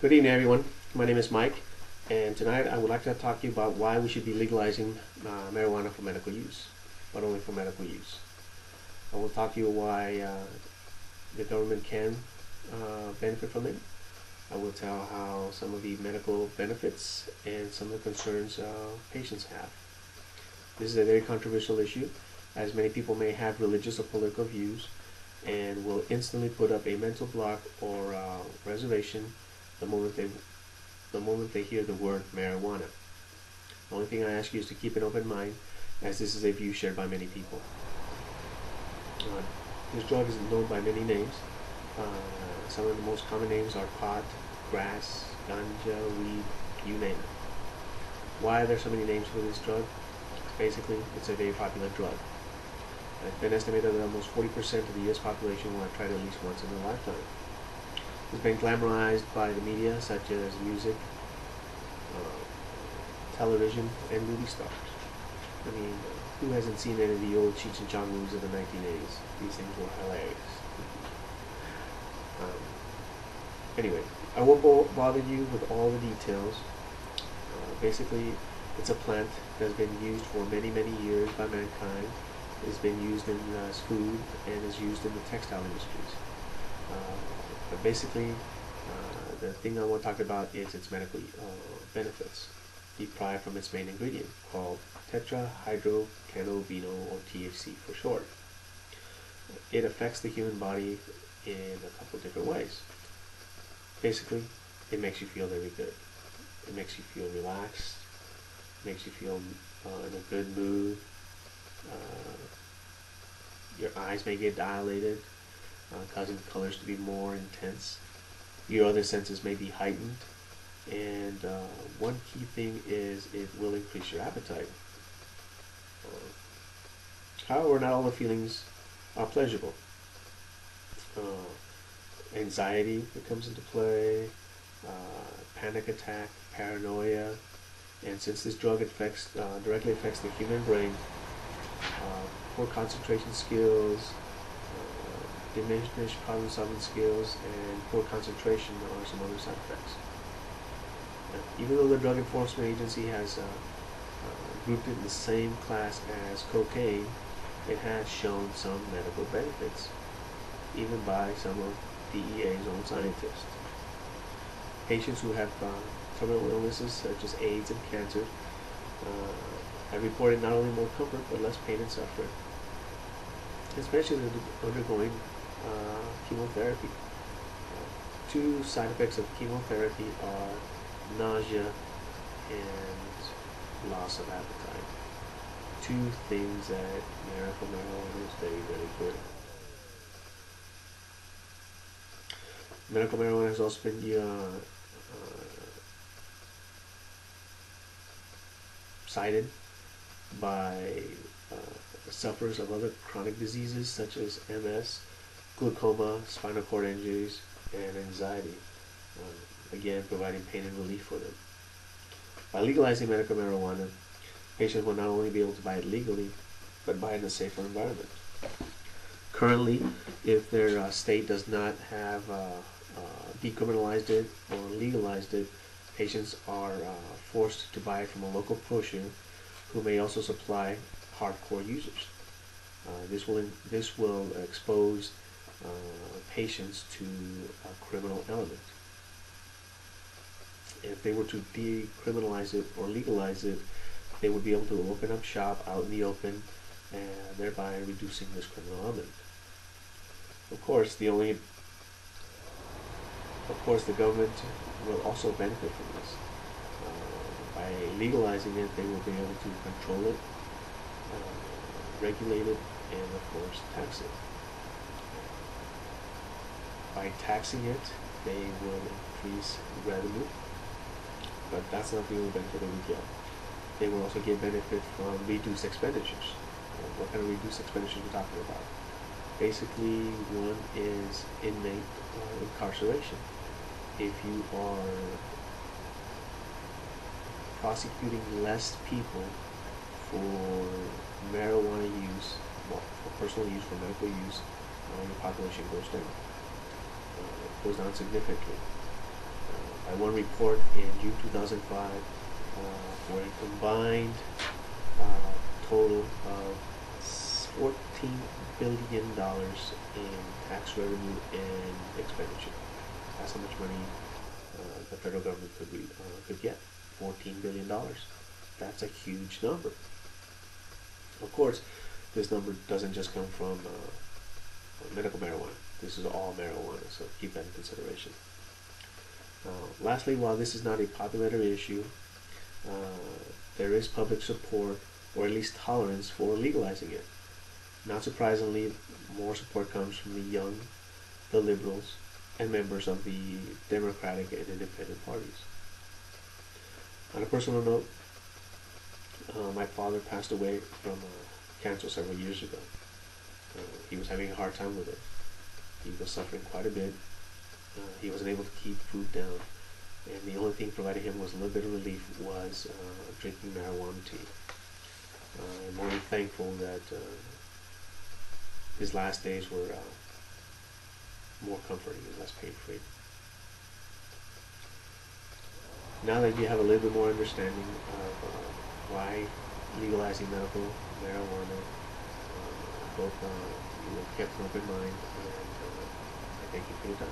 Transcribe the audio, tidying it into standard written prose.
Good evening, everyone. My name is Mike, and tonight I would like to talk to you about why we should be legalizing marijuana for medical use, but only for medical use. I will talk to you why the government can benefit from it. I will tell how some of the medical benefits and some of the concerns patients have. This is a very controversial issue, as many people may have religious or political views and will instantly put up a mental block or reservation the moment they hear the word marijuana. The only thing I ask you is to keep an open mind, as this is a view shared by many people. This drug is known by many names. Some of the most common names are pot, grass, ganja, weed, you name it. Why are there so many names for this drug? Basically, it's a very popular drug. It's been estimated that almost 40% of the U.S. population will have tried it at least once in their lifetime. It's been glamorized by the media, such as music, television, and movie stars. I mean, who hasn't seen any of the old Cheech and Chong movies of the 1980s? These things were hilarious. Anyway, I won't bother you with all the details. Basically, it's a plant that has been used for many, many years by mankind. It's been used in food and is used in the textile industries. But basically, the thing I want to talk about is its medical benefits, derived from its main ingredient, called tetrahydrocannabinol, or THC for short. It affects the human body in a couple different ways. Basically, it makes you feel very good. It makes you feel relaxed, makes you feel in a good mood. Your eyes may get dilated, causing colors to be more intense. Your other senses may be heightened, and one key thing is it will increase your appetite. However, not all the feelings are pleasurable. Anxiety comes into play, panic attack, paranoia, and since this drug directly affects the human brain, poor concentration skills, diminished problem-solving skills, and poor concentration are some other side effects. Even though the Drug Enforcement Agency has grouped it in the same class as cocaine, it has shown some medical benefits, even by some of DEA's own scientists. Patients who have terminal illnesses such as AIDS and cancer have reported not only more comfort but less pain and suffering, especially undergoing chemotherapy. Two side effects of chemotherapy are nausea and loss of appetite. Two things that medical marijuana is very, very good at. Medical marijuana has also been cited by sufferers of other chronic diseases such as MS, glaucoma, spinal cord injuries, and anxiety, again providing pain and relief for them. By legalizing medical marijuana, patients will not only be able to buy it legally, but buy it in a safer environment. Currently, if their state does not have decriminalized it or legalized it, patients are forced to buy it from a local pusher who may also supply hardcore users. This will expose patients to a criminal element. If they were to decriminalize it or legalize it, they would be able to open up shop out in the open, and thereby reducing this criminal element. Of course, the government will also benefit from this. By legalizing it, they will be able to control it, regulate it, and of course tax it. By taxing it, they will increase revenue, but that's not the only benefit they will get. They will also get benefit from reduced expenditures. What kind of reduced expenditures are we talking about? Basically, one is inmate incarceration. If you are prosecuting less people for marijuana use, well, for personal use, for medical use, your population goes down. It goes down significantly. by one report in June 2005 for a combined total of $14 billion in tax revenue and expenditure. That's how much money the federal government could get. $14 billion. That's a huge number. Of course, this number doesn't just come from medical marijuana. This is all marijuana, so keep that in consideration. Lastly, while this is not a popular issue, there is public support, or at least tolerance, for legalizing it. Not surprisingly, more support comes from the young, the liberals, and members of the Democratic and Independent parties. On a personal note, my father passed away from cancer several years ago. He was having a hard time with it. He was suffering quite a bit. He wasn't able to keep food down, and the only thing providing him was a little bit of relief was drinking marijuana tea. I'm only thankful that his last days were more comforting and less pain-free. Now that you have a little bit more understanding of why legalizing medical marijuana, both you kept an open mind, and I thank you for your time.